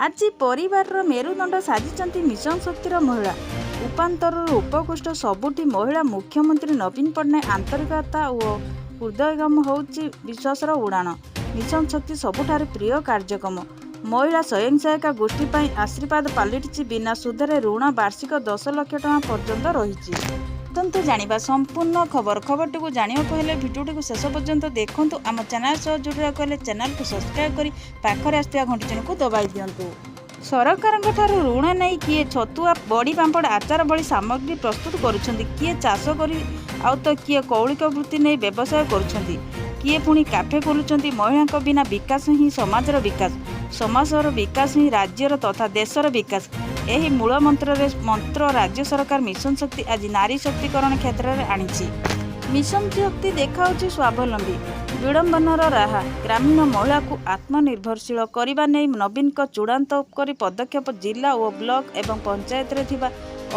ଆଜି ପରିବାରର ମେରୁଦଣ୍ଡ ସାଜିଛନ୍ତି ମିଶନ ଶକ୍ତିର ମହିଳା। ଉପାନ୍ତରରୁ ଉପକୃଷ୍ଟ ସବୁଠି ମହିଳା। ମୁଖ୍ୟମନ୍ତ୍ରୀ ନବୀନ ପଟ୍ଟନାୟକ ଆନ୍ତରିକତା ଓ ହୃଦୟଙ୍ଗମ ହେଉଛି ବିଶ୍ୱାସର ଉଡ଼ାଣ। ମିଶନ ଶକ୍ତି ସବୁଠାରୁ ପ୍ରିୟ କାର୍ଯ୍ୟକ୍ରମ। ମହିଳା ସ୍ୱୟଂସହାୟିକା ଗୋଷ୍ଠୀ ପାଇଁ ଆଶୀର୍ବାଦ ପାଲଟିଛି। ବିନା ସୁଧରେ ଋଣ ବାର୍ଷିକ 10 ଲକ୍ଷ ଟଙ୍କା ପର୍ଯ୍ୟନ୍ତ ରହିଛି। ଆସନ୍ତୁ ଜାଣିବା ସମ୍ପୂର୍ଣ୍ଣ ଖବରଟିକୁ ଜାଣିବାକୁ ହେଲେ ଭିଡ଼ିଓଟିକୁ ଶେଷ ପର୍ଯ୍ୟନ୍ତ ଦେଖନ୍ତୁ। ଆମ ଚ୍ୟାନେଲ ସହ ଯୋଡ଼ିବାକୁ ହେଲେ ଚ୍ୟାନେଲକୁ ସବସ୍କ୍ରାଇବ୍ କରି ପାଖରେ ଆସିଥିବା ଘଣ୍ଟି ଚିହ୍ନକୁ ଦବାଇ ଦିଅନ୍ତୁ। ସରକାରଙ୍କ ଠାରୁ ଋଣ ନେଇ କିଏ ଛତୁଆ, ବଡ଼ି, ପାମ୍ପଡ଼, ଆଚାର ଭଳି ସାମଗ୍ରୀ ପ୍ରସ୍ତୁତ କରୁଛନ୍ତି, କିଏ ଚାଷ କରି ଆଉ ତ କିଏ କୌଳିକ ବୃତ୍ତି ନେଇ ବ୍ୟବସାୟ କରୁଛନ୍ତି, କିଏ ପୁଣି କାଫେ ଖୋଲୁଛନ୍ତି। ମହିଳାଙ୍କ ବିନା ବିକାଶ ହିଁ ସମାଜର ବିକାଶ, ସମାଜର ବିକାଶ ହିଁ ରାଜ୍ୟର ତଥା ଦେଶର ବିକାଶ। ଏହି ମୂଳ ମନ୍ତ୍ର ରାଜ୍ୟ ସରକାର ମିଶନ ଶକ୍ତି ଆଜି ନାରୀ ଶକ୍ତିକରଣ କ୍ଷେତ୍ରରେ ଆଣିଛି। ମିଶନ ଶକ୍ତି ଦେଖାଉଛି ସ୍ୱାବଲମ୍ବୀ ବିଡ଼ମ୍ବନାର ରାହା। ଗ୍ରାମୀଣ ମହିଳାକୁ ଆତ୍ମନିର୍ଭରଶୀଳ କରିବା ନେଇ ନବୀନଙ୍କ ଚୂଡ଼ାନ୍ତ ପଦକ୍ଷେପ। ଜିଲ୍ଲା ଓ ବ୍ଲକ ଏବଂ ପଞ୍ଚାୟତରେ ଥିବା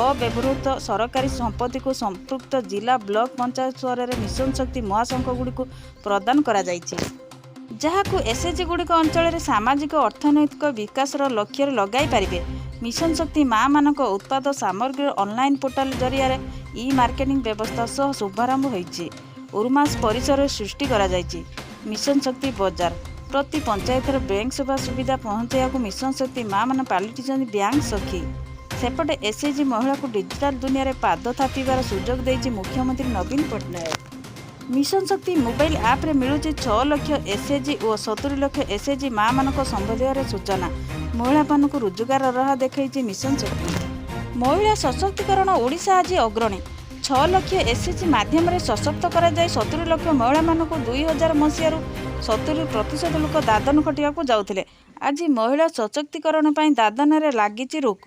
ଅବ୍ୟବହୃତ ସରକାରୀ ସମ୍ପତ୍ତିକୁ ସମ୍ପୃକ୍ତ ଜିଲ୍ଲା, ବ୍ଲକ, ପଞ୍ଚାୟତ ସ୍ତରରେ ମିଶନ ଶକ୍ତି ମହାସଂଘଗୁଡ଼ିକୁ ପ୍ରଦାନ କରାଯାଇଛି, ଯାହାକୁ ଏସ୍ଏଚ୍ଜି ଗୁଡ଼ିକ ଅଞ୍ଚଳରେ ସାମାଜିକ ଅର୍ଥନୈତିକ ବିକାଶର ଲକ୍ଷ୍ୟରେ ଲଗାଇ ପାରିବେ। ମିଶନ ଶକ୍ତି ମା'ମାନଙ୍କ ଉତ୍ପାଦ ସାମଗ୍ରୀର ଅନଲାଇନ୍ ପୋର୍ଟାଲ ଜରିଆରେ ଇ-ମାର୍କେଟିଂ ବ୍ୟବସ୍ଥା ସହ ଶୁଭାରମ୍ଭ ହୋଇଛି। ଉରୁମାସ ପରିସରରେ ସୃଷ୍ଟି କରାଯାଇଛି ମିଶନ ଶକ୍ତି ବଜାର। ପ୍ରତି ପଞ୍ଚାୟତରେ ବ୍ୟାଙ୍କ ସେବା ସୁବିଧା ପହଞ୍ଚାଇବାକୁ ମିଶନ ଶକ୍ତି ମା'ମାନେ ପାଲଟିଛନ୍ତି ବ୍ୟାଙ୍କ ସଖୀ। ସେପଟେ ଏସ୍ଏଚ୍ଜି ମହିଳାକୁ ଡିଜିଟାଲ ଦୁନିଆରେ ପାଦ ଥାପିବାର ସୁଯୋଗ ଦେଇଛି ମୁଖ୍ୟମନ୍ତ୍ରୀ ନବୀନ ପଟ୍ଟନାୟକ। ମିଶନ ଶକ୍ତି ମୋବାଇଲ ଆପ୍ରେ ମିଳୁଛି 6 ଲକ୍ଷ ଏସ୍ଏଚ୍ଜି ଓ 70 ଲକ୍ଷ ଏସ୍ଏଚ୍ଜି ମା'ମାନଙ୍କ ସମ୍ବନ୍ଧୀୟ ସୂଚନା। ମହିଳାମାନଙ୍କୁ ରୋଜଗାର ରାହ ଦେଖାଇଛି ମିଶନ ଶକ୍ତି। ମହିଳା ସଶକ୍ତିକରଣ ଓଡ଼ିଶା ଆଜି ଅଗ୍ରଣୀ। 6 ଲକ୍ଷ ଏସ୍ଏଚ୍ଜି ମାଧ୍ୟମରେ ସଶକ୍ତ କରାଯାଇ 70 ଲକ୍ଷ ମହିଳାମାନଙ୍କୁ 2000 ମସିହାରୁ 70% ଲୋକ ଦାଦନ ଖଟିବାକୁ ଯାଉଥିଲେ। ଆଜି ମହିଳା ସଶକ୍ତିକରଣ ପାଇଁ ଦାଦନରେ ଲାଗିଛି ରୋକ।